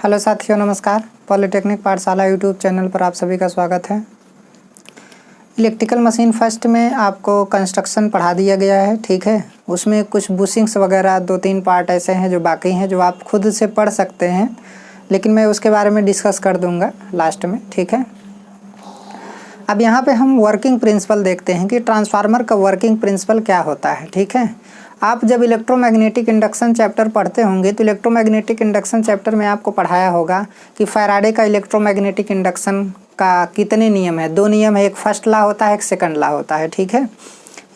Hello साथियों, नमस्कार। Polytechnic पाठशाला यूट्यूब चैनल पर आप सभी का स्वागत है। इलेक्ट्रिकल मशीन फर्स्ट में आपको कंस्ट्रक्शन पढ़ा दिया गया है, ठीक है। उसमें कुछ बुशिंग्स वगैरह 2-3 पार्ट ऐसे हैं जो बाकी हैं, जो आप खुद से पढ़ सकते हैं, लेकिन मैं उसके बारे में डिस्कस कर दूंगा लास्ट में, ठीक है। अब यहाँ पे हम वर्किंग प्रिंसिपल देखते हैं कि ट्रांसफार्मर का वर्किंग प्रिंसिपल क्या होता है, ठीक है। आप जब इलेक्ट्रोमैग्नेटिक इंडक्शन चैप्टर पढ़ते होंगे तो इलेक्ट्रोमैग्नेटिक इंडक्शन चैप्टर में आपको पढ़ाया होगा कि फैराडे का इलेक्ट्रोमैग्नेटिक इंडक्शन का कितने नियम है। 2 नियम है, एक फर्स्ट लॉ होता है, एक सेकंड लॉ होता है, ठीक है।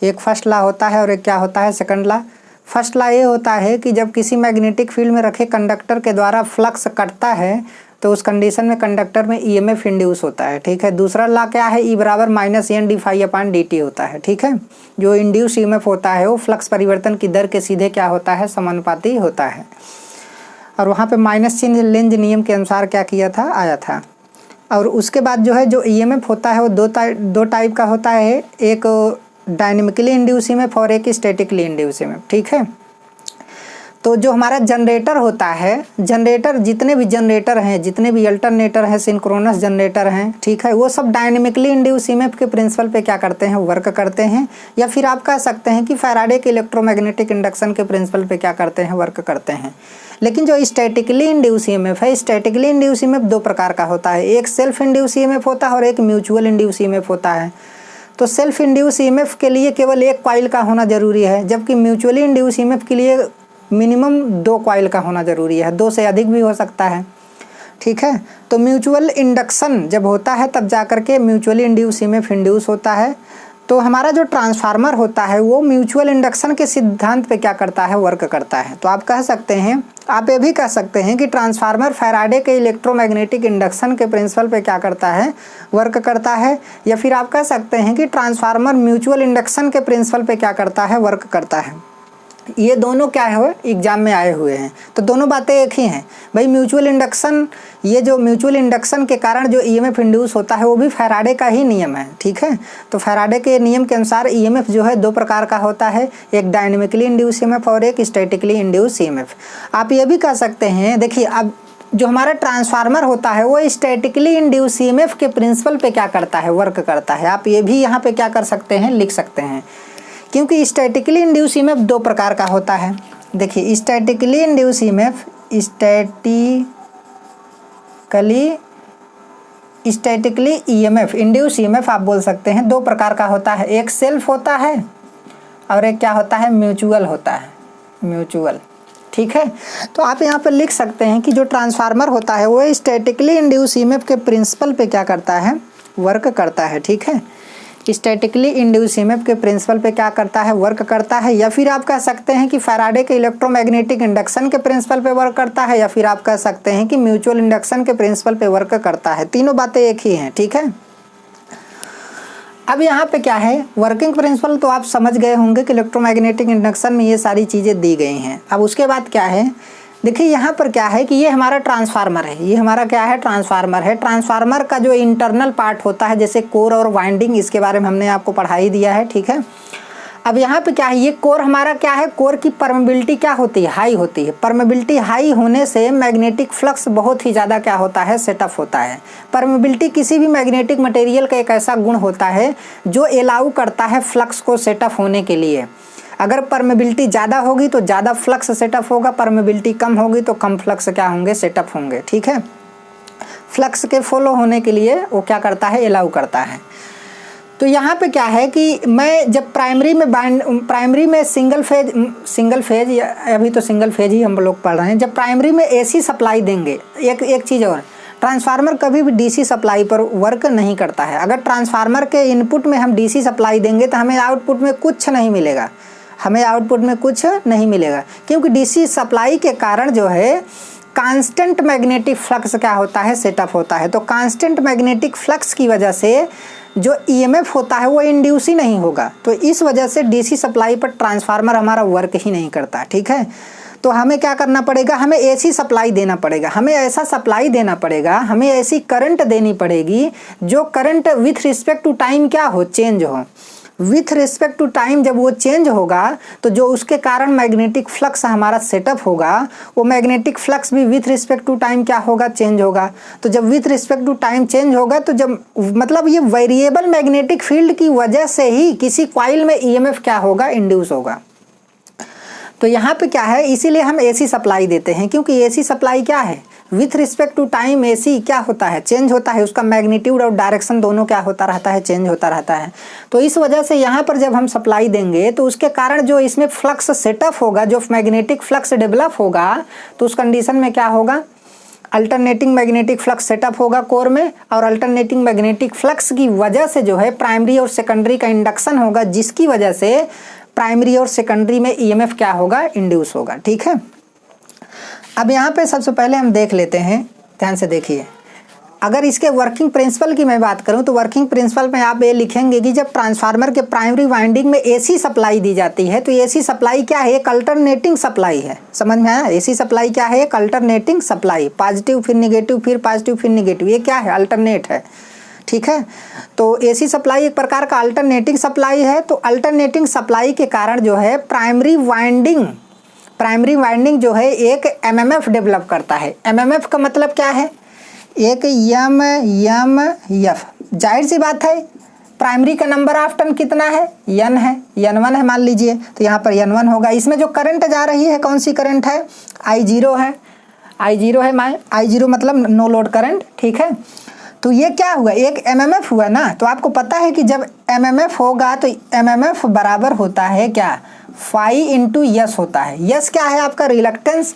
एक फर्स्ट लॉ होता है और एक क्या होता है, सेकंड लॉ। फर्स्ट लॉ ये होता है कि जब किसी मैग्नेटिक फील्ड में रखे कंडक्टर के द्वारा फ्लक्स कटता है तो उस कंडीशन में कंडक्टर में ईएमएफ इंड्यूस होता है, ठीक है। दूसरा लॉ क्या है, E बराबर -N d∅/dt होता है, ठीक है। जो इंड्यूस ईएमएफ होता है वो फ्लक्स परिवर्तन की दर के सीधे क्या होता है, समानुपाती होता है। और वहाँ पे माइनस चिन्ह लेंज नियम के अनुसार क्या किया था, आया था। और उसके बाद जो है, जो ईएमएफ होता है वो दो टाइप का होता है, एक डायनेमिकली इंड्यूस ईएमएफ और एक स्टैटिकली इंड्यूस ईएमएफ, ठीक है। तो जो हमारा जनरेटर होता है, जनरेटर जितने भी अल्टरनेटर हैं, सिंक्रोनस जनरेटर हैं, ठीक है, वो सब डायनेमिकली इंड्यूस ईएमएफ के प्रिंसिपल पे क्या करते हैं, वर्क करते हैं। या फिर आप कह सकते हैं कि फैराडे के इलेक्ट्रोमैग्नेटिक इंडक्शन के प्रिंसिपल पे क्या करते हैं, वर्क करते हैं। लेकिन जो स्टैटिकली इंड्यूस ईएमएफ है, स्टैटिकली इंड्यूस ईएमएफ 2 प्रकार का होता है, एक सेल्फ इंड्यूस ईएमएफ होता है और एक म्यूचुअल इंड्यूस ईएमएफ होता है। तो सेल्फ इंड्यूस ईएमएफ के लिए केवल एक कॉइल का होना जरूरी है, जबकि म्यूचुअली इंड्यूस ईएमएफ के लिए मिनिमम 2 कॉइल का होना जरूरी है, 2 से अधिक भी हो सकता है, ठीक है। तो म्यूचुअल इंडक्शन जब होता है तब जाकर के म्यूचुअली इंड्यूस ईएमएफ इंड्यूस होता है। तो हमारा जो ट्रांसफार्मर होता है वो म्यूचुअल इंडक्शन के सिद्धांत पे क्या करता है, वर्क करता है। तो आप कह सकते हैं, आप ये भी कह सकते हैं कि ट्रांसफार्मर फैराडे के इलेक्ट्रोमैग्नेटिक इंडक्शन के प्रिंसिपल पे क्या करता है, वर्क करता है। या फिर आप कह सकते हैं कि ट्रांसफार्मर म्यूचुअल इंडक्शन के प्रिंसिपल पे क्या करता है, वर्क करता है। ये दोनों क्या है, एग्जाम में आए हुए हैं, तो दोनों बातें एक ही हैं भाई। म्यूचुअल इंडक्शन, ये जो म्यूचुअल इंडक्शन के कारण जो ईएमएफ इंड्यूस होता है वो भी फैराडे का ही नियम है, ठीक है। तो फैराडे के नियम के अनुसार ईएमएफ जो है 2 प्रकार का होता है, एक डायनेमिकली इंड्यूस ईएमएफ और एक स्टैटिकली इंड्यूस ईएमएफ। आप ये भी कह सकते हैं, देखिए अब जो हमारा ट्रांसफार्मर होता है वो स्टैटिकली इंड्यूस ईएमएफ के प्रिंसिपल पे क्या करता है, वर्क करता है। आप ये भी यहाँ पे क्या कर सकते हैं, लिख सकते हैं, क्योंकि स्टैटिकली इंड्यूस ईएमएफ 2 प्रकार का होता है। देखिए statically induce EMF, statically EMF, induce EMF आप बोल सकते हैं, 2 प्रकार का होता है, एक सेल्फ होता है और एक क्या होता है, म्यूचुअल होता है, म्यूचुअल, ठीक है। तो आप यहाँ पर लिख सकते हैं कि जो ट्रांसफार्मर होता है वो स्टैटिकली इंड्यूस ईएमएफ के प्रिंसिपल पे क्या करता है, वर्क करता है, ठीक है। स्टैटिकली इंड्यूस ईएमएफ के प्रिंसिपल पे क्या करता है, वर्क करता है। या फिर आप कह सकते हैं कि फैराडे के इलेक्ट्रोमैग्नेटिक इंडक्शन के प्रिंसिपल पे वर्क करता है, या फिर आप कह सकते हैं कि म्यूचुअल इंडक्शन के प्रिंसिपल पे वर्क करता है। तीनों बातें एक ही हैं, ठीक है। अब यहाँ पे क्या है, वर्किंग प्रिंसिपल तो आप समझ गए होंगे कि इलेक्ट्रोमैग्नेटिक इंडक्शन में ये सारी चीज़ें दी गई हैं। अब उसके बाद क्या है, देखिए यहाँ पर क्या है कि ये हमारा ट्रांसफार्मर है, ये हमारा क्या है, ट्रांसफार्मर है। ट्रांसफार्मर का जो इंटरनल पार्ट होता है, जैसे कोर और वाइंडिंग, इसके बारे में हमने आपको पढ़ा ही दिया है, ठीक है। अब यहाँ पे क्या है, ये कोर हमारा क्या है, कोर की परमेबिलिटी क्या होती है, हाई होती है। परमेबिलिटी हाई होने से मैग्नेटिक फ्लक्स बहुत ही ज़्यादा क्या होता है, सेटअप होता है। परमेबिलिटी किसी भी मैग्नेटिक मटेरियल का एक ऐसा गुण होता है जो अलाउ करता है फ्लक्स को सेटअप होने के लिए। अगर परमेबिलिटी ज़्यादा होगी तो ज़्यादा फ्लक्स सेटअप होगा, परमेबिलिटी कम होगी तो कम फ्लक्स क्या होंगे, सेटअप होंगे, ठीक है। फ्लक्स के फॉलो होने के लिए वो क्या करता है, अलाउ करता है। तो यहाँ पे क्या है कि मैं जब प्राइमरी में सिंगल फेज या अभी तो सिंगल फेज ही हम लोग पढ़ रहे हैं, जब प्राइमरी में एसी सप्लाई देंगे, एक चीज़ और, ट्रांसफार्मर कभी भी डीसी सप्लाई पर वर्क नहीं करता है। अगर ट्रांसफार्मर के इनपुट में हम डीसी सप्लाई देंगे तो हमें आउटपुट में कुछ नहीं मिलेगा, क्योंकि डीसी सप्लाई के कारण जो है कांस्टेंट मैग्नेटिक फ्लक्स क्या होता है, सेटअप होता है। तो कांस्टेंट मैग्नेटिक फ्लक्स की वजह से जो ईएमएफ होता है वो इंड्यूस ही नहीं होगा। तो इस वजह से डीसी सप्लाई पर ट्रांसफार्मर हमारा वर्क ही नहीं करता, ठीक है। तो हमें क्या करना पड़ेगा, हमें एसी सप्लाई देना पड़ेगा, हमें ऐसा सप्लाई देना पड़ेगा, हमें ऐसी करंट देनी पड़ेगी जो current with respect to time क्या हो, चेंज हो। विथ रिस्पेक्ट टू टाइम जब वो चेंज होगा तो जो उसके कारण मैग्नेटिक फ्लक्स हमारा सेटअप होगा वो मैग्नेटिक फ्लक्स भी विथ रिस्पेक्ट टू टाइम क्या होगा, चेंज होगा। तो जब with respect to time change होगा तो जब मतलब ये वेरिएबल मैग्नेटिक फील्ड की वजह से ही किसी कॉइल में ईएमएफ क्या होगा, इंड्यूस होगा। तो यहाँ पे क्या है, इसीलिए हम एसी सप्लाई देते हैं, क्योंकि एसी सप्लाई क्या है, with respect to time AC क्या होता है, चेंज होता है, उसका मैग्नीट्यूड और डायरेक्शन दोनों क्या होता रहता है, चेंज होता रहता है। तो इस वजह से यहाँ पर जब हम सप्लाई देंगे तो उसके कारण जो इसमें फ्लक्स सेटअप होगा, जो मैग्नेटिक फ्लक्स डेवलप होगा, तो उस कंडीशन में क्या होगा, अल्टरनेटिंग मैग्नेटिक फ्लक्स सेटअप होगा कोर में, और अल्टरनेटिंग मैग्नेटिक फ्लक्स की वजह से जो है प्राइमरी और सेकेंडरी का इंडक्शन होगा, जिसकी वजह से प्राइमरी और सेकेंडरी में ईएमएफ क्या होगा, इंड्यूस होगा। ठीक है, अब यहाँ पे सबसे पहले हम देख लेते हैं, ध्यान से देखिए। अगर इसके वर्किंग प्रिंसिपल की मैं बात करूँ तो वर्किंग प्रिंसिपल में आप ये लिखेंगे कि जब ट्रांसफार्मर के प्राइमरी वाइंडिंग में एसी सप्लाई दी जाती है तो एसी सप्लाई क्या है, एक अल्टरनेटिंग सप्लाई है। समझ में आया, एसी सप्लाई क्या है, एक अल्टरनेटिंग सप्लाई, पॉजिटिव फिर निगेटिव फिर पॉजिटिव फिर निगेटिव, ये क्या है, अल्टरनेट है। ठीक है, तो एसी सप्लाई एक प्रकार का अल्टरनेटिंग सप्लाई है। तो अल्टरनेटिंग सप्लाई के कारण जो है प्राइमरी वाइंडिंग जो है एक एमएमएफ डेवलप करता है। एमएमएफ का मतलब क्या है, एक एमएमएफ। जाहिर सी बात है, प्राइमरी का नंबर ऑफ टर्न कितना है, n है, n1 है मान लीजिए, तो यहाँ पर n1 होगा। इसमें जो करंट जा रही है कौन सी करंट है, I0 है, I0 मतलब नो लोड करंट। ठीक है, तो ये क्या हुआ, एक एमएमएफ हुआ ना। तो आपको पता है कि जब एमएमएफ होगा तो एमएमएफ बराबर होता है क्या, फाई इंटू यस होता है। यस क्या है आपका रिलक्टेंस,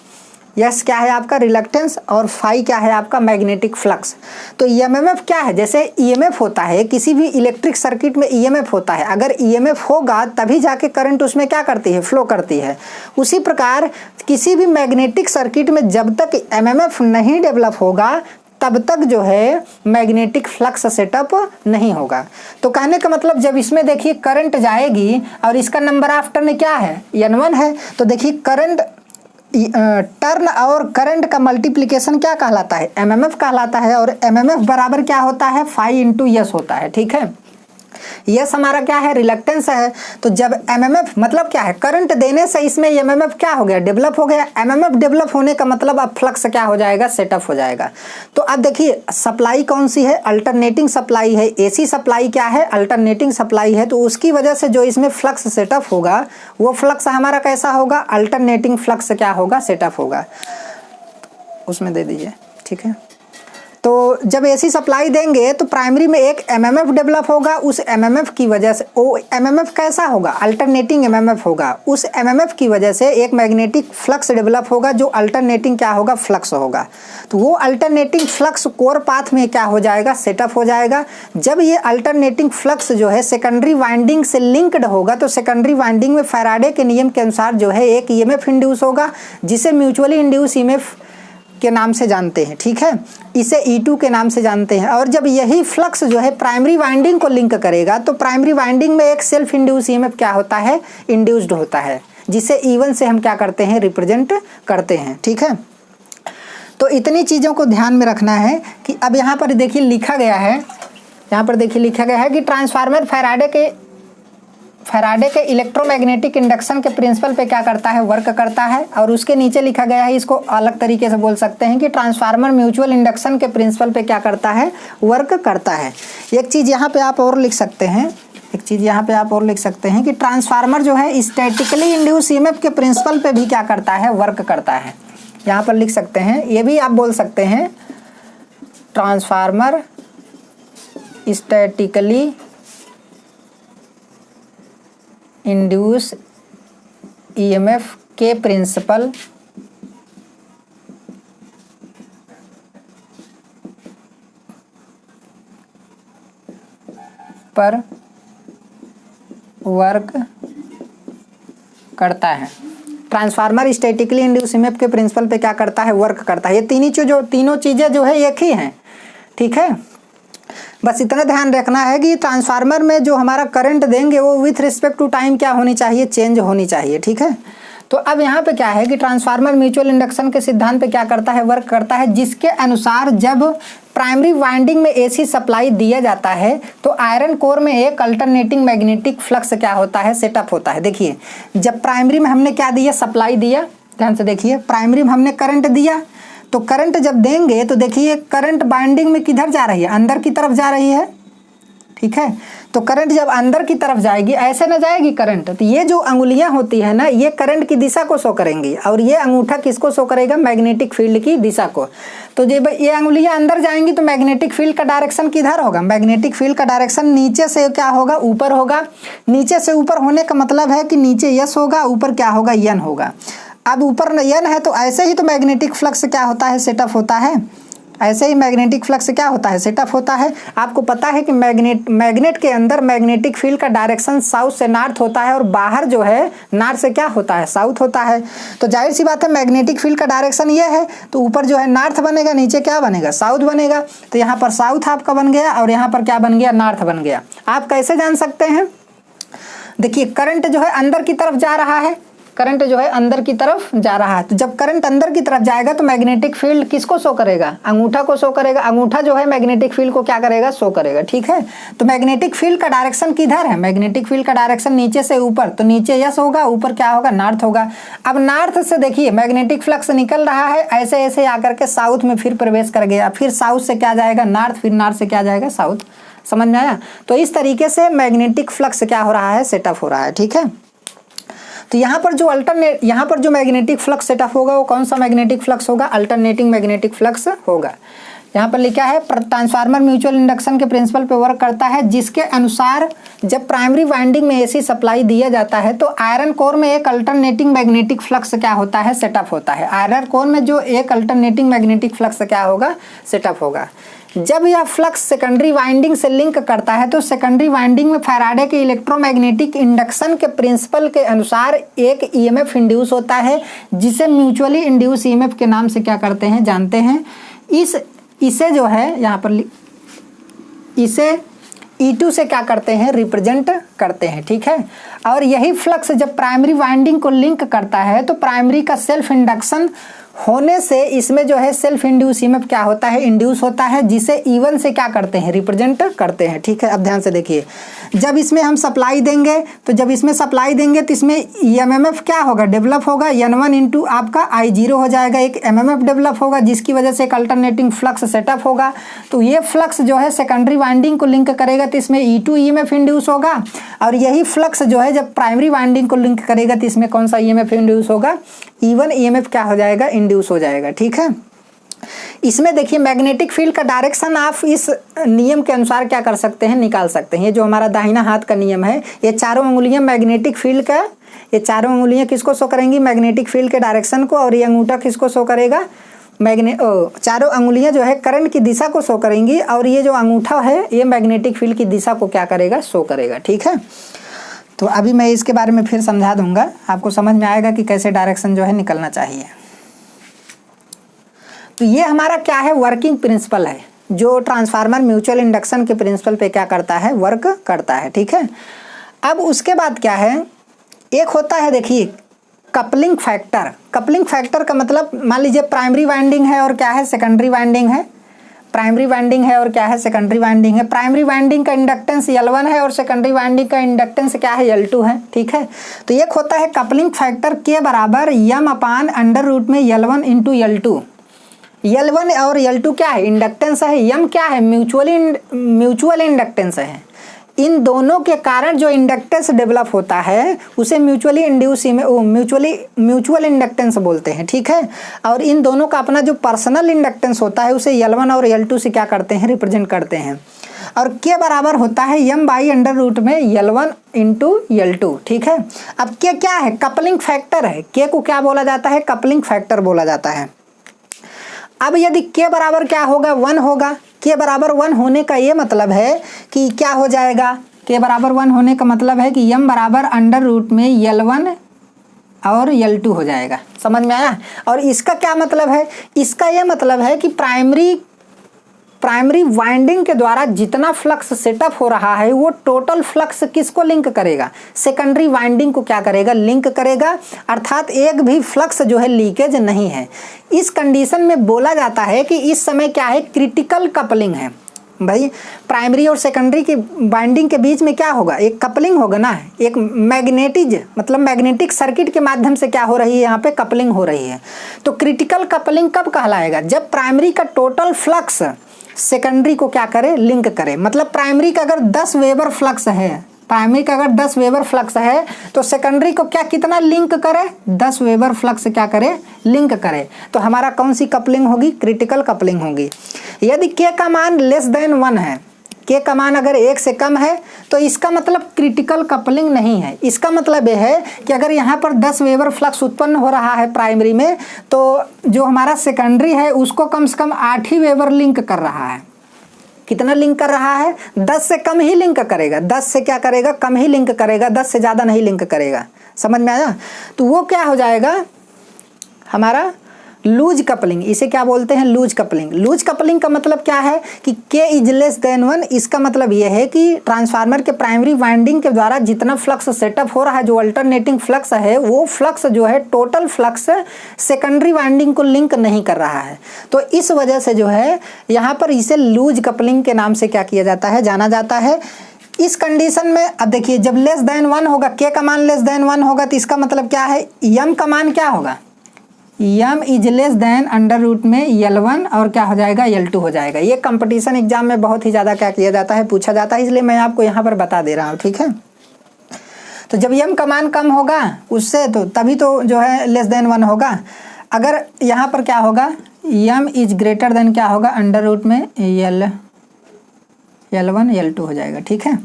यस क्या है आपका रिलक्टेंस, और फाई क्या है आपका मैग्नेटिक फ्लक्स। तो ईएमएफ क्या है, जैसे ईएमएफ होता है किसी भी इलेक्ट्रिक सर्किट में, ईएमएफ होता है, अगर ईएमएफ होगा तभी जाके करंट उसमें क्या करती है, फ्लो करती है। उसी प्रकार किसी भी मैग्नेटिक सर्किट में जब तक एमएमएफ नहीं डेवलप होगा तब तक जो है मैग्नेटिक फ्लक्स सेटअप नहीं होगा। तो कहने का मतलब जब इसमें देखिए करंट जाएगी और इसका नंबर ऑफ टर्न क्या है, n1 है, तो देखिए करंट टर्न और करंट का मल्टीप्लिकेशन क्या कहलाता है, एमएमएफ कहलाता है। और एमएमएफ बराबर क्या होता है, फाई इंटू यस होता है। ठीक है, यस हमारा क्या है, रिलक्टेंस है। तो जब एमएमएफ मतलब क्या है, करंट देने से इसमें एमएमएफ क्या हो गया, डेवलप हो गया। एमएमएफ डेवलप होने का मतलब अब फ्लक्स क्या हो जाएगा, सेटअप हो जाएगा। तो अब देखिए सप्लाई कौन सी है, अल्टरनेटिंग सप्लाई है। एसी सप्लाई क्या है, अल्टरनेटिंग सप्लाई है। तो उसकी वजह से जो इसमें फ्लक्स सेटअप होगा वो फ्लक्स हमारा कैसा होगा, अल्टरनेटिंग फ्लक्स क्या होगा, सेटअप होगा। उसमें दे दीजिए। ठीक है, तो जब एसी सप्लाई देंगे तो प्राइमरी में एक एमएमएफ डेवलप होगा। उस एमएमएफ की वजह से वो एमएमएफ कैसा होगा, अल्टरनेटिंग एमएमएफ होगा। उस एमएमएफ की वजह से एक मैग्नेटिक फ्लक्स डेवलप होगा जो अल्टरनेटिंग क्या होगा, फ्लक्स होगा। तो वो अल्टरनेटिंग फ्लक्स कोर पाथ में क्या हो जाएगा, सेटअप हो जाएगा। जब ये अल्टरनेटिंग फ्लक्स जो है सेकेंडरी वाइंडिंग से लिंक्ड होगा तो सेकेंडरी वाइंडिंग में फैराडे के नियम के अनुसार जो है एक ईएमएफ इंड्यूस होगा, जिसे म्यूचुअली इंड्यूस ईएमएफ के नाम से जानते हैं। ठीक है, इसे E2 के नाम से जानते हैं। और जब यही फ्लक्स जो है प्राइमरी वाइंडिंग को लिंक करेगा तो प्राइमरी वाइंडिंग में एक सेल्फ इंड्यूस ईएमएफ क्या होता है, इंड्यूस्ड होता है, जिसे E1 से हम क्या करते हैं, रिप्रेजेंट करते हैं। ठीक है, तो इतनी चीज़ों को ध्यान में रखना है कि अब यहाँ पर देखिए लिखा गया है, यहाँ पर देखिए लिखा गया है कि ट्रांसफार्मर फैराडे के इलेक्ट्रोमैग्नेटिक इंडक्शन के प्रिंसिपल पे क्या करता है, वर्क करता है। और उसके नीचे लिखा गया है, इसको अलग तरीके से बोल सकते हैं कि ट्रांसफार्मर म्यूचुअल इंडक्शन के प्रिंसिपल पे क्या करता है, वर्क करता है। एक चीज़ यहाँ पे आप और लिख सकते हैं, कि ट्रांसफार्मर जो है स्टैटिकली इंड्यूस ईएमएफ के प्रिंसिपल पे भी क्या करता है, वर्क करता है। यहाँ पर लिख सकते हैं, ये भी आप बोल सकते हैं, ट्रांसफार्मर स्टैटिकली इंड्यूस ईएमएफ के प्रिंसिपल पर वर्क करता है। ट्रांसफार्मर स्टैटिकली इंड्यूस ईएमएफ के प्रिंसिपल पे क्या करता है, वर्क करता है। ये तीनों चीज़ें जो है एक ही हैं। ठीक है, बस इतना ध्यान रखना है कि ट्रांसफार्मर में जो हमारा करंट देंगे वो विथ रिस्पेक्ट टू टाइम क्या होनी चाहिए, चेंज होनी चाहिए। ठीक है, तो अब यहाँ पे क्या है कि ट्रांसफार्मर म्यूचुअल इंडक्शन के सिद्धांत पे क्या करता है, वर्क करता है, जिसके अनुसार जब प्राइमरी वाइंडिंग में एसी सप्लाई दिया जाता है तो आयरन कोर में एक अल्टरनेटिंग मैग्नेटिक फ्लक्स क्या होता है, सेटअप होता है। देखिए जब प्राइमरी में हमने क्या दिया, सप्लाई दिया, ध्यान से देखिए, प्राइमरी में हमने करंट दिया, तो करंट जब देंगे तो देखिए करंट बाइंडिंग में किधर जा रही है, अंदर की तरफ जा रही है, ठीक है। तो करंट जब अंदर की तरफ जाएगी, ऐसे ना जाएगी करंट, तो ये जो अंगुलियां होती है ना, ये करंट की दिशा को शो करेंगी, और ये अंगूठा किसको शो करेगा, मैग्नेटिक फील्ड की दिशा को। तो जब ये अंगुलियां अंदर जाएंगी तो मैग्नेटिक फील्ड का डायरेक्शन किधर होगा, मैग्नेटिक फील्ड का डायरेक्शन नीचे से क्या होगा, ऊपर होगा। नीचे से ऊपर होने का मतलब है कि नीचे यस होगा, ऊपर क्या होगा, यन होगा। अब ऊपर यन है तो ऐसे ही तो मैग्नेटिक फ्लक्स क्या होता है, सेटअप होता है। ऐसे ही मैग्नेटिक फ्लक्स क्या होता है, सेटअप होता है। आपको पता है कि मैग्नेट के अंदर मैग्नेटिक फील्ड का डायरेक्शन साउथ से नॉर्थ होता है, और बाहर जो है नॉर्थ से क्या होता है, साउथ होता है। तो जाहिर सी बात है मैग्नेटिक फील्ड का डायरेक्शन ये है, तो ऊपर जो है नॉर्थ बनेगा, नीचे क्या बनेगा, साउथ बनेगा। तो यहाँ पर साउथ आपका बन गया, और यहाँ पर क्या बन गया, नॉर्थ बन गया। आप कैसे जान सकते हैं, देखिए करंट जो है अंदर की तरफ जा रहा है, करंट जो है अंदर की तरफ जा रहा है। तो जब करंट अंदर की तरफ जाएगा तो मैग्नेटिक फील्ड किसको शो करेगा, अंगूठा को शो करेगा। अंगूठा जो है मैग्नेटिक फील्ड को क्या करेगा, शो करेगा, ठीक है। तो मैग्नेटिक फील्ड का डायरेक्शन किधर है, मैग्नेटिक फील्ड का डायरेक्शन नीचे से ऊपर, तो नीचे यस होगा, ऊपर क्या होगा, नॉर्थ होगा। अब नॉर्थ से देखिए मैग्नेटिक फ्लक्स निकल रहा है, ऐसे ऐसे आकर के साउथ में फिर प्रवेश कर गया, फिर साउथ से क्या जाएगा, नॉर्थ, फिर नॉर्थ से क्या जाएगा, साउथ। समझ में आया। तो इस तरीके से मैग्नेटिक फ्लक्स क्या हो रहा है, सेटअप हो रहा है, ठीक है। तो यहाँ पर जो मैग्नेटिक फ्लक्स सेटअप होगा वो कौन सा मैग्नेटिक फ्लक्स होगा, अल्टरनेटिंग मैग्नेटिक फ्लक्स होगा। यहाँ पर लिखा है ट्रांसफार्मर म्यूचुअल इंडक्शन के प्रिंसिपल पे वर्क करता है, जिसके अनुसार जब प्राइमरी वाइंडिंग में एसी सप्लाई दिया जाता है तो आयरन कोर में एक अल्टरनेटिंग मैग्नेटिक फ्लक्स क्या होता है, सेटअप होता है। आयरन कोर में जो एक अल्टरनेटिंग मैग्नेटिक फ्लक्स क्या होगा, सेटअप होगा। जब यह फ्लक्स सेकेंडरी वाइंडिंग से लिंक करता है तो सेकेंडरी वाइंडिंग में फैराडे के इलेक्ट्रोमैग्नेटिक इंडक्शन के प्रिंसिपल के अनुसार एक ईएमएफ इंड्यूस होता है, जिसे म्यूचुअली इंड्यूस ईएमएफ के नाम से क्या करते हैं, जानते हैं। इसे जो है यहाँ पर इसे E2 से क्या करते हैं, रिप्रेजेंट करते हैं, ठीक है। और यही फ्लक्स जब प्राइमरी वाइंडिंग को लिंक करता है तो प्राइमरी का सेल्फ इंडक्शन होने से इसमें जो है सेल्फ इंड्यूस ईएमएफ क्या होता है, इंड्यूस होता है, जिसे E1 से क्या करते हैं, रिप्रेजेंट करते हैं, ठीक है। अब ध्यान से देखिए, जब इसमें हम सप्लाई देंगे तो इसमें एमएमएफ क्या होगा, डेवलप होगा। N1 इंटू आपका I0 हो जाएगा, एक एमएमएफ डेवलप होगा, जिसकी वजह से एक अल्टरनेटिंग फ्लक्स सेटअप होगा। तो ये फ्लक्स जो है सेकेंडरी वाइंडिंग को लिंक करेगा तो इसमें E2 ईएमएफ इंड्यूस होगा, और यही फ्लक्स जो है जब प्राइमरी वाइंडिंग को लिंक करेगा तो इसमें कौन सा ईएमएफ इंड्यूस होगा, E1 ईएमएफ क्या हो जाएगा, इंड्यूस हो जाएगा, ठीक है। इसमें देखिए मैग्नेटिक फील्ड का डायरेक्शन आप इस नियम के अनुसार क्या कर सकते हैं, निकाल सकते हैं। ये जो हमारा दाहिना हाथ का नियम है, ये चारों अंगुलियां मैग्नेटिक फील्ड का, ये चारों अंगुलियां किसको शो करेंगी, मैग्नेटिक फील्ड के डायरेक्शन को, और ये अंगूठा किसको शो करेगा, चारों अंगुलियां जो है करंट की दिशा को शो करेंगी, और ये जो अंगूठा है ये मैग्नेटिक फील्ड की दिशा को क्या करेगा, शो करेगा, ठीक है। तो अभी मैं इसके बारे में फिर समझा दूंगा, आपको समझ में आएगा कि कैसे डायरेक्शन जो है निकलना चाहिए। तो ये हमारा क्या है, वर्किंग प्रिंसिपल है, जो ट्रांसफार्मर म्यूचुअल इंडक्शन के प्रिंसिपल पे क्या करता है, वर्क करता है, ठीक है। अब उसके बाद क्या है, एक होता है देखिए कपलिंग फैक्टर। कपलिंग फैक्टर का मतलब, मान लीजिए प्राइमरी वाइंडिंग है और क्या है, सेकेंडरी वाइंडिंग है। प्राइमरी वाइंडिंग है और क्या है, सेकेंडरी वाइंडिंग है। प्राइमरी वाइंडिंग का इंडक्टेंस L1 है और सेकेंडरी वाइंडिंग का इंडक्टेंस क्या है, L2 है, ठीक है। तो एक होता है कपलिंग फैक्टर के बराबर M/√में L1 इंटू L2। L1 और L2 क्या है, इंडक्टेंस है, M क्या है, म्यूचुअल इंडक्टेंस है। इन दोनों के कारण जो इंडक्टेंस डेवलप होता है उसे म्यूचुअल इंडक्टेंस बोलते हैं, ठीक है। और इन दोनों का अपना जो पर्सनल इंडक्टेंस होता है उसे L1 और L2 से क्या करते हैं, रिप्रेजेंट करते हैं। और के बराबर होता है M/√में L1 इंटू L2, ठीक है। अब के क्या है, कपलिंग फैक्टर है। के को क्या बोला जाता है, कपलिंग फैक्टर बोला जाता है। अब यदि के बराबर क्या होगा, 1 होगा। के बराबर 1 होने का ये मतलब है कि क्या हो जाएगा, के बराबर 1 होने का मतलब है कि M/√में L1 और L2 हो जाएगा। समझ में आया। और इसका क्या मतलब है, इसका ये मतलब है कि प्राइमरी प्राइमरी वाइंडिंग के द्वारा जितना फ्लक्स सेटअप हो रहा है वो टोटल फ्लक्स किसको लिंक करेगा, सेकेंडरी वाइंडिंग को क्या करेगा, लिंक करेगा, अर्थात एक भी फ्लक्स जो है लीकेज नहीं है। इस कंडीशन में बोला जाता है कि इस समय क्या है, क्रिटिकल कपलिंग है। भाई प्राइमरी और सेकेंडरी की बाइंडिंग के बीच में क्या होगा, एक कपलिंग होगा ना, एक मैग्नेटिक सर्किट के माध्यम से क्या हो रही है, यहाँ पे कपलिंग हो रही है। तो क्रिटिकल कपलिंग कब कहलाएगा, जब प्राइमरी का टोटल फ्लक्स सेकेंडरी को क्या करे, लिंक करे। मतलब प्राइमरी का अगर 10 वेबर फ्लक्स है, प्राइमरी का अगर 10 वेबर फ्लक्स है तो सेकेंडरी को क्या कितना लिंक करे, 10 वेबर फ्लक्स क्या करे, लिंक करे। तो हमारा कौन सी कपलिंग होगी, क्रिटिकल कपलिंग होगी। यदि के का मान लेस देन 1 है, के का मान अगर 1 से कम है तो इसका मतलब क्रिटिकल कपलिंग नहीं है। इसका मतलब यह है कि अगर यहाँ पर 10 वेबर फ्लक्स उत्पन्न हो रहा है प्राइमरी में, तो जो हमारा सेकेंडरी है उसको कम से कम 8 ही वेबर लिंक कर रहा है। कितना लिंक कर रहा है, 10 से कम ही लिंक करेगा, 10 से क्या करेगा, कम ही लिंक करेगा, 10 से ज़्यादा नहीं लिंक करेगा। समझ में आया। तो वो क्या हो जाएगा हमारा लूज कपलिंग। इसे क्या बोलते हैं, लूज कपलिंग। लूज कपलिंग का मतलब क्या है कि के इज लेस देन 1। इसका मतलब यह है कि ट्रांसफार्मर के प्राइमरी वाइंडिंग के द्वारा जितना फ्लक्स सेटअप हो रहा है, जो अल्टरनेटिंग फ्लक्स है, वो फ्लक्स जो है टोटल फ्लक्स सेकेंडरी वाइंडिंग को लिंक नहीं कर रहा है। तो इस वजह से जो है यहाँ पर इसे लूज कपलिंग के नाम से क्या किया जाता है, जाना जाता है। इस कंडीशन में अब देखिए, जब लेस देन 1 होगा, के का मान लेस देन 1 होगा, तो इसका मतलब क्या है, यम का मान क्या होगा, यम is less than under root में L1 और क्या हो जाएगा, L2 हो जाएगा। ये कंपटीशन एग्जाम में बहुत ही ज़्यादा क्या किया जाता है, पूछा जाता है, इसलिए मैं आपको यहाँ पर बता दे रहा हूँ। ठीक है। तो जब यम का मान कम होगा उससे, तो तभी तो जो है लेस देन 1 होगा। अगर यहाँ पर क्या होगा, यम इज ग्रेटर देन क्या होगा, अंडर रूट में L1 L2 हो जाएगा। ठीक है।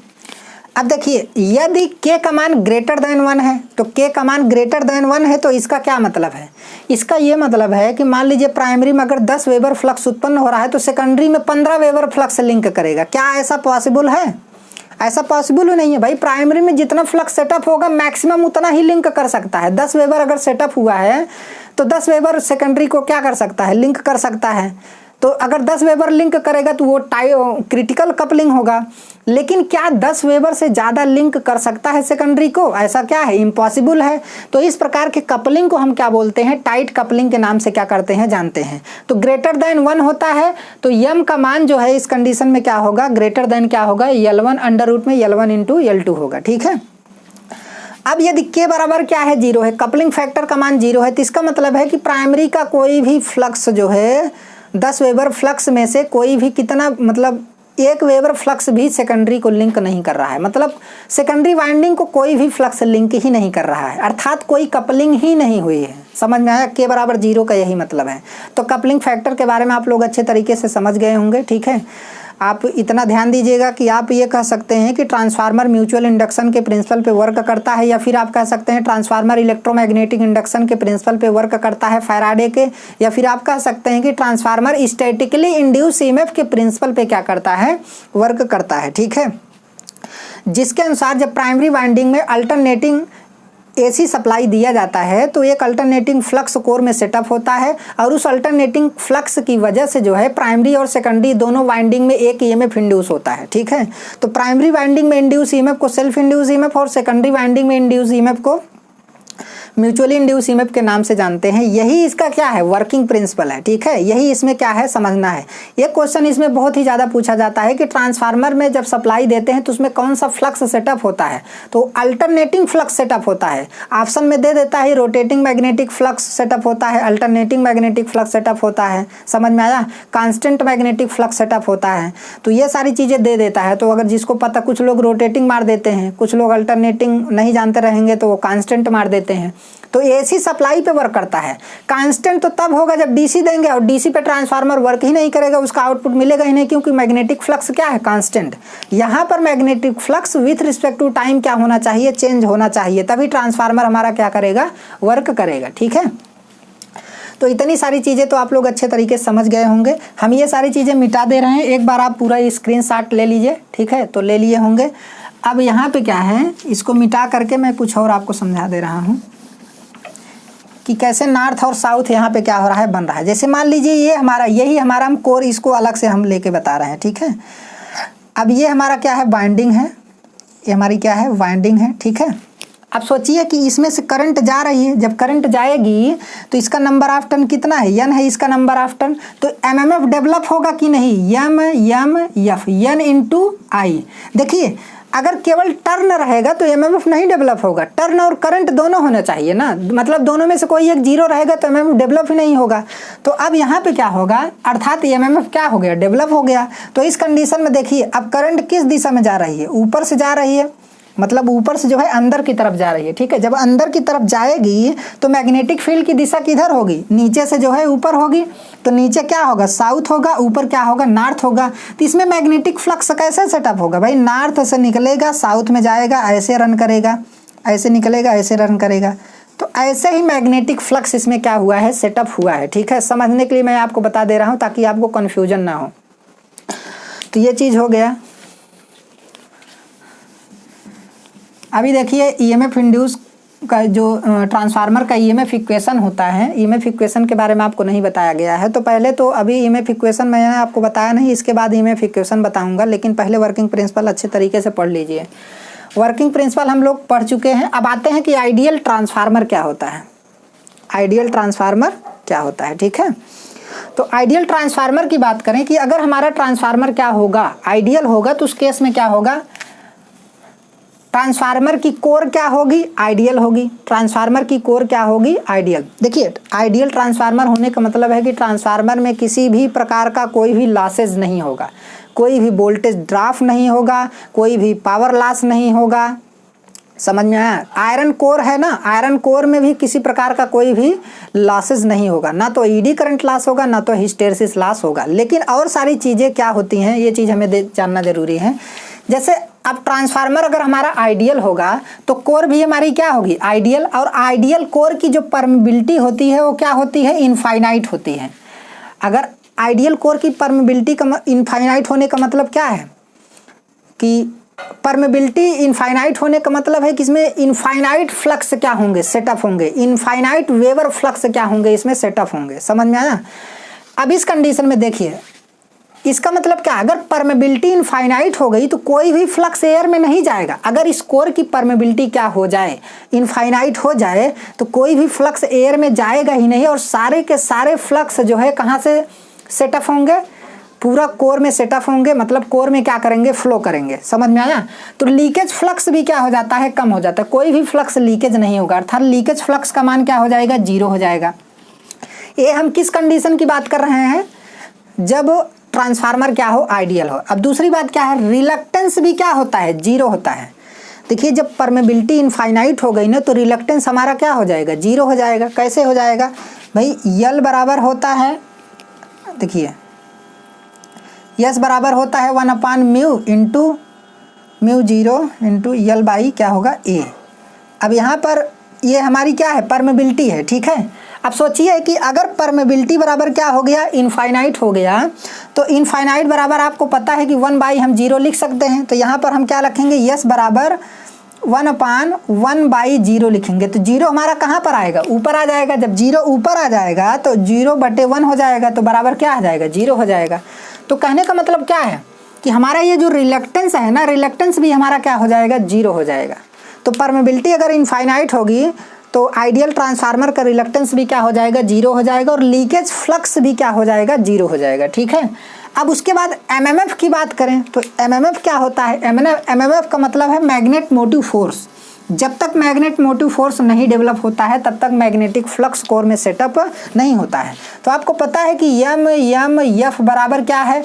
अब देखिए, यदि के का मान ग्रेटर देन 1 है, तो के का मान ग्रेटर देन 1 है, तो इसका क्या मतलब है, इसका ये मतलब है कि मान लीजिए प्राइमरी में अगर 10 वेबर फ्लक्स उत्पन्न हो रहा है तो सेकेंडरी में 15 वेबर फ्लक्स लिंक करेगा। क्या ऐसा पॉसिबल है, ऐसा पॉसिबल नहीं है भाई। प्राइमरी में जितना फ्लक्स सेटअप होगा मैक्सिमम उतना ही लिंक कर सकता है। 10 वेबर अगर सेटअप हुआ है तो 10 वेबर सेकेंडरी को क्या कर सकता है, लिंक कर सकता है। तो अगर 10 वेबर लिंक करेगा तो वो क्रिटिकल कपलिंग होगा। लेकिन क्या 10 वेबर से ज़्यादा लिंक कर सकता है सेकेंडरी को, ऐसा क्या है, इम्पॉसिबल है। तो इस प्रकार के कपलिंग को हम क्या बोलते हैं, टाइट कपलिंग के नाम से क्या करते हैं, जानते हैं। तो ग्रेटर देन 1 होता है तो यम का मान जो है इस कंडीशन में क्या होगा, ग्रेटर देन क्या होगा, L1 अंडर रूट में L1 इंटू L2 होगा। ठीक है। अब यदि के बराबर क्या है, 0 है, कपलिंग फैक्टर का मान 0 है, तो इसका मतलब है कि प्राइमरी का कोई भी फ्लक्स जो है 10 वेबर फ्लक्स में से कोई भी कितना, मतलब 1 वेबर फ्लक्स भी सेकेंडरी को लिंक नहीं कर रहा है। मतलब सेकेंडरी वाइंडिंग को कोई भी फ्लक्स लिंक ही नहीं कर रहा है, अर्थात कोई कपलिंग ही नहीं हुई है। समझ में आया, के बराबर 0 का यही मतलब है। तो कपलिंग फैक्टर के बारे में आप लोग अच्छे तरीके से समझ गए होंगे। ठीक है। आप इतना ध्यान दीजिएगा कि आप ये कह सकते हैं कि ट्रांसफार्मर म्यूचुअल इंडक्शन के प्रिंसिपल पे वर्क करता है, या फिर आप कह सकते हैं ट्रांसफार्मर इलेक्ट्रोमैग्नेटिक इंडक्शन के प्रिंसिपल पे वर्क करता है, फैराडे के, या फिर आप कह सकते हैं कि ट्रांसफार्मर स्टैटिकली इंड्यूस ईएमएफ के प्रिंसिपल पे क्या करता है, वर्क करता है। ठीक है। जिसके अनुसार जब प्राइमरी वाइंडिंग में अल्टरनेटिंग एसी सप्लाई दिया जाता है तो एक अल्टरनेटिंग फ्लक्स कोर में सेटअप होता है, और उस अल्टरनेटिंग फ्लक्स की वजह से जो है प्राइमरी और सेकेंडरी दोनों वाइंडिंग में एक ईएमएफ इंड्यूस होता है। ठीक है। तो प्राइमरी वाइंडिंग में इंड्यूस ईएमएफ को सेल्फ इंड्यूस ईएमएफ और सेकेंडरी वाइंडिंग में इंड्यूस ईएमएफ को म्यूचुअली इंड्यूस ईएमएफ के नाम से जानते हैं। यही इसका क्या है, वर्किंग प्रिंसिपल है। ठीक है। यही इसमें क्या है, समझना है। एक क्वेश्चन इसमें बहुत ही ज़्यादा पूछा जाता है कि ट्रांसफार्मर में जब सप्लाई देते हैं तो उसमें कौन सा फ्लक्स सेटअप होता है, तो अल्टरनेटिंग फ्लक्स सेटअप होता है। ऑप्शन में दे देता है रोटेटिंग मैग्नेटिक फ्लक्स सेटअप होता है, अल्टरनेटिंग मैग्नेटिक फ्लक्स सेटअप होता है, समझ में आया, कांस्टेंट मैग्नेटिक फ्लक्स सेटअप होता है। तो ये सारी चीज़ें दे देता है। तो अगर जिसको पता, कुछ लोग रोटेटिंग मार देते हैं, कुछ लोग अल्टरनेटिंग नहीं जानते रहेंगे तो वो कांस्टेंट मार देते हैं। तो एसी सप्लाई पे वर्क करता है। कांस्टेंट तो तब होगा जब डीसी देंगे, और डीसी पे ट्रांसफार्मर वर्क ही नहीं करेगा, उसका आउटपुट मिलेगा ही नहीं, क्योंकि मैग्नेटिक फ्लक्स क्या है, कांस्टेंट। यहाँ पर magnetic flux with respect to time क्या होना चाहिए, चेंज होना चाहिए, तभी ट्रांसफार्मर हमारा क्या करेगा, वर्क करेगा। ठीक है। तो इतनी सारी चीज़ें तो आप लोग अच्छे तरीके से समझ गए होंगे। हम ये सारी चीज़ें मिटा दे रहे हैं, एक बार आप पूरा स्क्रीनशॉट ले लीजिए। ठीक है। तो ले लिए होंगे। अब यहाँ पे क्या है, इसको मिटा करके मैं कुछ और आपको समझा दे रहा हूँ। कि कैसे नॉर्थ और साउथ यहाँ पे क्या हो रहा है, बन रहा है। जैसे मान लीजिए ये हमारा, यही हमारा हम कोर, इसको अलग से हम लेके बता रहे हैं, ठीक है। अब ये हमारा क्या है, वाइंडिंग है, ये हमारी क्या है, वाइंडिंग है, ठीक है। अब सोचिए कि इसमें से करंट जा रही है, जब करंट जाएगी तो इसका नंबर ऑफ टर्न कितना है, n है इसका नंबर ऑफ टर्न, तो एमएमएफ डेवलप होगा कि नहीं, यम यम यफ, n इंटू आई। देखिए अगर केवल टर्न रहेगा तो एमएमएफ नहीं डेवलप होगा, टर्न और करंट दोनों होना चाहिए ना, मतलब दोनों में से कोई एक जीरो रहेगा तो एमएमएफ डेवलप ही नहीं होगा। तो अब यहाँ पे क्या होगा, अर्थात एमएमएफ क्या हो गया, डेवलप हो गया। तो इस कंडीशन में देखिए अब करंट किस दिशा में जा रही है, ऊपर से जा रही है, मतलब ऊपर से जो है अंदर की तरफ जा रही है, ठीक है। जब अंदर की तरफ जाएगी तो मैग्नेटिक फील्ड की दिशा किधर होगी, नीचे से जो है ऊपर होगी, तो नीचे क्या होगा, साउथ होगा, ऊपर क्या होगा, नॉर्थ होगा। तो इसमें मैग्नेटिक फ्लक्स कैसे सेटअप होगा भाई, नॉर्थ से निकलेगा, साउथ में जाएगा, ऐसे रन करेगा, ऐसे निकलेगा, ऐसे रन करेगा। तो ऐसे ही मैग्नेटिक फ्लक्स इसमें क्या हुआ है, सेटअप हुआ है, ठीक है। समझने के लिए मैं आपको बता दे रहा हूँ ताकि आपको कन्फ्यूजन ना हो। तो ये चीज़ हो गया। अभी देखिए ईएमएफ इंड्यूस का जो ट्रांसफार्मर का ईएमएफ इक्वेशन होता है, ईएमएफ इक्वेशन के बारे में आपको नहीं बताया गया है। तो पहले तो अभी ईएमएफ इक्वेशन मैंने आपको बताया नहीं, इसके बाद ईएमएफ इक्वेशन बताऊंगा, लेकिन पहले वर्किंग प्रिंसिपल अच्छे तरीके से पढ़ लीजिए। वर्किंग प्रिंसिपल हम लोग पढ़ चुके हैं। अब आते हैं कि आइडियल ट्रांसफार्मर क्या होता है, आइडियल ट्रांसफार्मर क्या होता है, ठीक है। तो आइडियल ट्रांसफार्मर की बात करें कि अगर हमारा ट्रांसफार्मर क्या होगा, आइडियल होगा, तो उस केस में क्या होगा, ट्रांसफार्मर की कोर क्या होगी, आइडियल होगी। ट्रांसफार्मर की कोर क्या होगी, आइडियल। देखिए आइडियल ट्रांसफार्मर होने का मतलब है कि ट्रांसफार्मर में किसी भी प्रकार का कोई भी लॉसेज नहीं होगा, कोई भी वोल्टेज ड्रॉप नहीं होगा, कोई भी पावर लॉस नहीं होगा। समझ में आया। आयरन कोर है ना, आयरन कोर में भी किसी प्रकार का कोई भी लॉसेज नहीं होगा, ना तो ईडी करंट लॉस होगा, ना तो हिस्टेरेसिस लॉस होगा। लेकिन और सारी चीज़ें क्या होती हैं, ये चीज़ हमें जानना जरूरी है। जैसे अब ट्रांसफार्मर अगर हमारा आइडियल होगा तो कोर भी हमारी क्या होगी, आइडियल। और आइडियल कोर की जो परमेबिलिटी होती है वो क्या होती है, इनफाइनाइट होती है। अगर आइडियल कोर की परमेबिलिटी का इनफाइनाइट होने का मतलब क्या है कि परमेबिलिटी इनफाइनाइट होने का मतलब है कि इसमें इनफाइनाइट फ्लक्स क्या होंगे, सेटअप होंगे, इनफाइनाइट वेवर फ्लक्स क्या होंगे, इसमें सेटअप होंगे। समझ में आया। अब इस कंडीशन में देखिए इसका मतलब क्या, अगर परमेबिलिटी इनफाइनाइट हो गई तो कोई भी फ्लक्स एयर में नहीं जाएगा। अगर इस कोर की परमेबिलिटी क्या हो जाए, इनफाइनाइट हो जाए, तो कोई भी फ्लक्स एयर में जाएगा ही नहीं, और सारे के सारे फ्लक्स जो है कहाँ से सेटअप होंगे, पूरा कोर में सेटअप होंगे, मतलब कोर में क्या करेंगे, फ्लो करेंगे। समझ में आया। तो लीकेज फ्लक्स भी क्या हो जाता है, कम हो जाता है, कोई भी फ्लक्स लीकेज नहीं होगा, अर्थात लीकेज फ्लक्स का मान क्या हो जाएगा, जीरो हो जाएगा। ये हम किस कंडीशन की बात कर रहे हैं, जब ट्रांसफार्मर क्या हो, आइडियल हो। अब दूसरी बात क्या है, रिलक्टेंस भी क्या होता है, जीरो होता है। देखिए जब परमेबिलिटी इनफाइनाइट हो गई ना तो रिलक्टेंस हमारा क्या हो जाएगा, जीरो हो जाएगा। कैसे हो जाएगा भाई, यल बराबर होता है, देखिए यस बराबर होता है 1/μ into mu zero into L by क्या होगा, ए। अब यहाँ पर ये हमारी क्या है, परमेबिलिटी है, ठीक है। अब सोचिए कि अगर परमेबिलिटी बराबर क्या हो गया, इनफाइनाइट हो गया, तो इनफाइनाइट बराबर आपको पता है कि 1/, हम जीरो लिख सकते हैं। तो यहाँ पर हम क्या लिखेंगे, यस बराबर 1/1/0 लिखेंगे। तो जीरो हमारा कहाँ पर आएगा, ऊपर आ जाएगा। जब जीरो ऊपर आ जाएगा तो 0/1 हो जाएगा, तो बराबर क्या आ जाएगा, जीरो हो जाएगा। तो कहने का मतलब क्या है कि हमारा ये जो रिलक्टेंस है ना, रिलक्टेंस भी हमारा क्या हो जाएगा, जीरो हो जाएगा। तो परमेबिलिटी अगर इनफाइनाइट होगी तो आइडियल ट्रांसफार्मर का रिलक्टेंस भी क्या हो जाएगा, जीरो हो जाएगा, और लीकेज फ्लक्स भी क्या हो जाएगा, जीरो हो जाएगा, ठीक है। अब उसके बाद एमएमएफ की बात करें तो एमएमएफ क्या होता है, एमएमएफ का मतलब है मैग्नेट मोटिव फोर्स। जब तक मैग्नेट मोटिव फोर्स नहीं डेवलप होता है तब तक मैग्नेटिक फ्लक्स कोर में सेटअप नहीं होता है। तो आपको पता है कि यम यम यफ बराबर क्या है,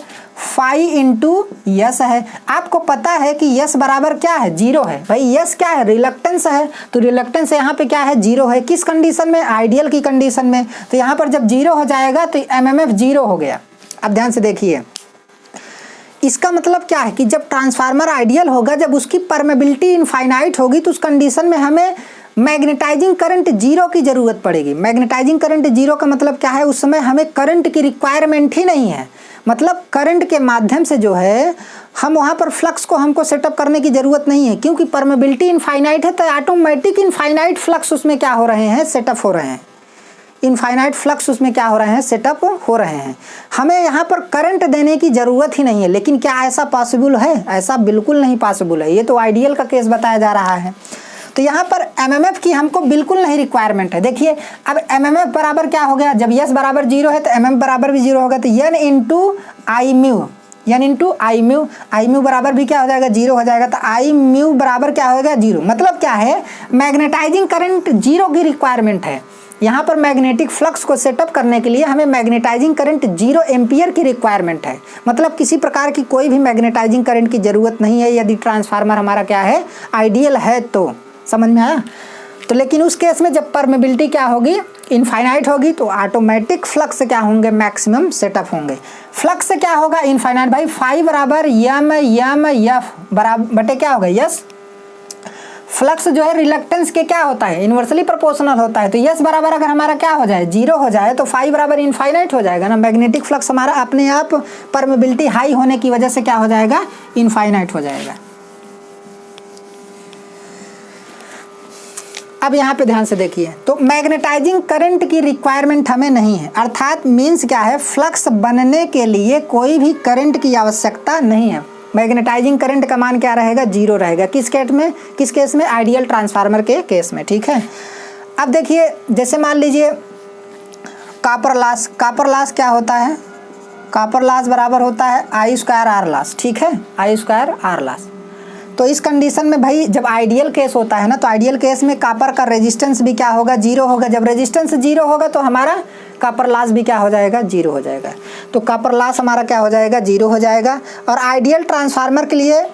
फाई इंटू यस है। आपको पता है कि यस बराबर क्या है, जीरो है। भाई यस क्या है, रिलक्टेंस है, तो रिलक्टेंस यहाँ पे क्या है, जीरो है। किस कंडीशन में, आइडियल की कंडीशन में। तो यहाँ पर जब जीरो हो जाएगा तो एमएमएफ जीरो हो गया। अब ध्यान से देखिए इसका मतलब क्या है कि जब ट्रांसफार्मर आइडियल होगा, जब उसकी परमेबिलिटी इनफाइनाइट होगी, तो उस कंडीशन में हमें मैग्नेटाइजिंग करंट जीरो की जरूरत पड़ेगी। मैग्नेटाइजिंग करंट जीरो का मतलब क्या है, उस समय हमें करंट की रिक्वायरमेंट ही नहीं है। मतलब करंट के माध्यम से जो है हम वहाँ पर फ्लक्स को हमको सेटअप करने की जरूरत नहीं है, क्योंकि परमेबिलिटी इनफाइनाइट है, तो ऑटोमेटिक इनफाइनाइट फ्लक्स उसमें क्या हो रहे हैं, सेटअप हो रहे हैं। इनफाइनाइट फ्लक्स उसमें क्या हो रहे हैं, सेटअप हो रहे हैं। हमें यहाँ पर करंट देने की ज़रूरत ही नहीं है, लेकिन क्या ऐसा पॉसिबल है? ऐसा बिल्कुल नहीं पॉसिबल है, ये तो आइडियल का केस बताया जा रहा है। तो यहाँ पर एमएमएफ की हमको बिल्कुल नहीं रिक्वायरमेंट है। देखिए अब एमएमएफ बराबर क्या हो गया, जब यस बराबर 0 है तो एमएम बराबर भी 0 होगा, तो एन इंटू आई म्यू, एन इंटू आई म्यू, आई म्यू बराबर भी क्या हो जाएगा, 0 हो जाएगा। तो आई म्यू बराबर क्या होगा, 0। मतलब क्या है, मैग्नेटाइजिंग करंट 0 की रिक्वायरमेंट है। यहाँ पर मैग्नेटिक फ्लक्स को सेटअप करने के लिए हमें मैग्नेटाइजिंग करंट 0 एम्पियर की रिक्वायरमेंट है। मतलब किसी प्रकार की कोई भी मैग्नेटाइजिंग करंट की ज़रूरत नहीं है यदि ट्रांसफार्मर हमारा क्या है, आइडियल है। तो समझ में आया? तो लेकिन उस केस में जब परमेबिलिटी क्या होगी, इनफाइनाइट होगी, तो ऑटोमेटिक फ्लक्स क्या होंगे, मैक्सिमम सेटअप होंगे। फ्लक्स से क्या होगा, इनफाइनाइट भाई, फाई बराबर यम यम एफ बराबर बटे क्या होगा, यस। फ्लक्स जो है रिलक्टेंस के क्या होता है, इन्वर्सली प्रोपोर्शनल होता है। तो यस बराबर अगर हमारा क्या हो जाए, 0 हो जाए, तो फाई बराबर इनफाइनाइट हो जाएगा ना। मैग्नेटिक फ्लक्स हमारा अपने आप परमेबिलिटी हाई होने की वजह से क्या हो जाएगा, इनफाइनाइट हो जाएगा। अब यहाँ पे ध्यान से देखिए, तो मैग्नेटाइजिंग करंट की रिक्वायरमेंट हमें नहीं है, अर्थात मीन्स क्या है, फ्लक्स बनने के लिए कोई भी करंट की आवश्यकता नहीं है। मैग्नेटाइजिंग करंट का मान क्या रहेगा, 0 रहेगा। किस केस में, आइडियल ट्रांसफार्मर के केस में, ठीक है। अब देखिए जैसे मान लीजिए कॉपर लॉस क्या होता है, कॉपर लॉस बराबर होता है I² R लॉस, ठीक है, I² R लॉस। तो इस कंडीशन में भाई जब आइडियल केस होता है ना, तो आइडियल केस में कॉपर का रेजिस्टेंस भी क्या होगा, 0 होगा। जब रेजिस्टेंस 0 होगा तो हमारा कॉपर लॉस भी क्या हो जाएगा, 0 हो जाएगा। तो कॉपर लॉस हमारा क्या हो जाएगा, 0 हो जाएगा। और आइडियल ट्रांसफार्मर के लिए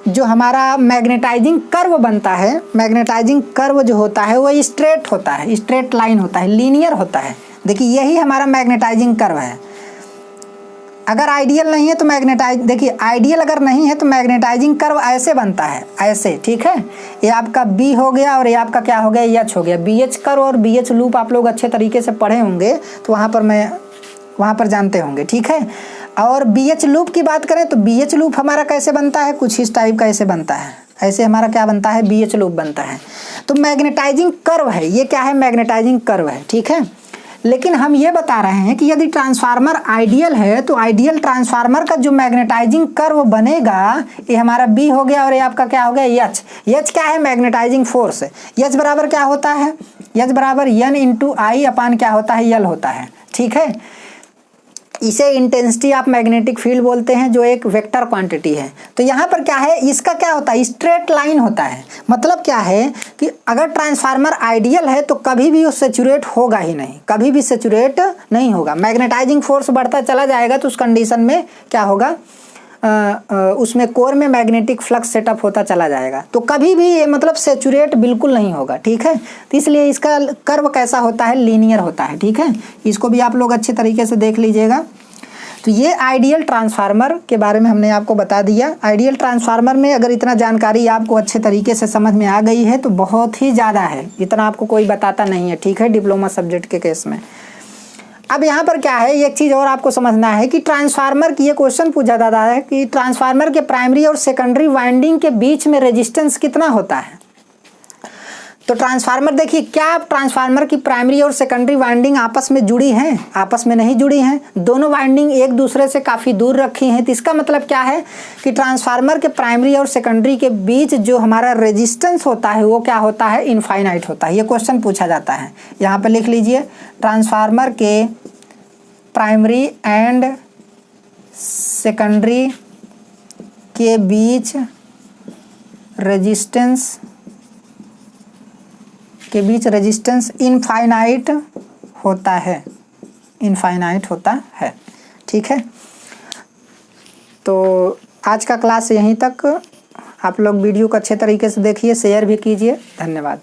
जो हमारा मैग्नेटाइजिंग कर्व बनता है, मैग्नेटाइजिंग कर्व जो होता है वो स्ट्रेट होता है, स्ट्रेट लाइन होता है, लीनियर होता है। देखिए यही हमारा मैग्नेटाइजिंग कर्व है। अगर आइडियल नहीं है तो देखिए आइडियल अगर नहीं है तो मैग्नेटाइजिंग कर्व ऐसे बनता है, ऐसे, ठीक है। ये आपका बी हो गया और ये आपका क्या हो गया, एच हो गया। BH कर्व और BH लूप आप लोग अच्छे तरीके से पढ़े होंगे, तो वहाँ पर जानते होंगे, ठीक है। और BH लूप की बात करें तो BH लूप हमारा कैसे बनता है, कुछ इस टाइप का ऐसे बनता है, ऐसे हमारा क्या बनता है, BH लूप बनता है। तो मैग्नेटाइजिंग कर्व है, ये क्या है, मैग्नेटाइजिंग कर्व है, ठीक है। लेकिन हम ये बता रहे हैं कि यदि ट्रांसफार्मर आइडियल है तो आइडियल ट्रांसफार्मर का जो मैग्नेटाइजिंग कर्व बनेगा, ये हमारा बी हो गया और ये आपका क्या हो गया, एच। एच क्या है, मैग्नेटाइजिंग फोर्स। एच बराबर क्या होता है, एच बराबर एन इंटू आई अपान क्या होता है, यल होता है, ठीक है। इसे इंटेंसिटी ऑफ मैग्नेटिक फील्ड बोलते हैं, जो एक वेक्टर क्वांटिटी है। तो यहाँ पर क्या है, इसका क्या होता है, स्ट्रेट लाइन होता है। मतलब क्या है कि अगर ट्रांसफार्मर आइडियल है तो कभी भी वो सेचुरेट होगा ही नहीं, कभी भी सेचुरेट नहीं होगा। मैग्नेटाइजिंग फोर्स बढ़ता चला जाएगा तो उस कंडीशन में क्या होगा, उसमें कोर में मैग्नेटिक फ्लक्स सेटअप होता चला जाएगा, तो कभी भी ये मतलब सेचुरेट बिल्कुल नहीं होगा, ठीक है। तो इसलिए इसका कर्व कैसा होता है, लीनियर होता है, ठीक है। इसको भी आप लोग अच्छे तरीके से देख लीजिएगा। तो ये आइडियल ट्रांसफार्मर के बारे में हमने आपको बता दिया। आइडियल ट्रांसफार्मर में अगर इतना जानकारी आपको अच्छे तरीके से समझ में आ गई है तो बहुत ही ज़्यादा है, इतना आपको कोई बताता नहीं है, ठीक है, डिप्लोमा सब्जेक्ट के केस में। अब यहाँ पर क्या है, एक चीज़ और आपको समझना है कि ट्रांसफार्मर की ये क्वेश्चन पूछा जाता है कि ट्रांसफार्मर के प्राइमरी और सेकेंडरी वाइंडिंग के बीच में रेजिस्टेंस कितना होता है। तो ट्रांसफार्मर देखिए, क्या ट्रांसफार्मर की प्राइमरी और सेकेंडरी वाइंडिंग आपस में जुड़ी हैं, आपस में नहीं जुड़ी हैं। दोनों वाइंडिंग एक दूसरे से काफ़ी दूर रखी हैं। तो इसका मतलब क्या है कि ट्रांसफार्मर के प्राइमरी और सेकेंडरी के बीच जो हमारा रेजिस्टेंस होता है वो क्या होता है, इनफाइनाइट होता है। ये क्वेश्चन पूछा जाता है, यहाँ पर लिख लीजिए, ट्रांसफार्मर के प्राइमरी एंड सेकेंडरी के बीच रेजिस्टेंस इनफाइनाइट होता है, इनफाइनाइट होता है, ठीक है। तो आज का क्लास यहीं तक। आप लोग वीडियो को अच्छे तरीके से देखिए, शेयर भी कीजिए। धन्यवाद।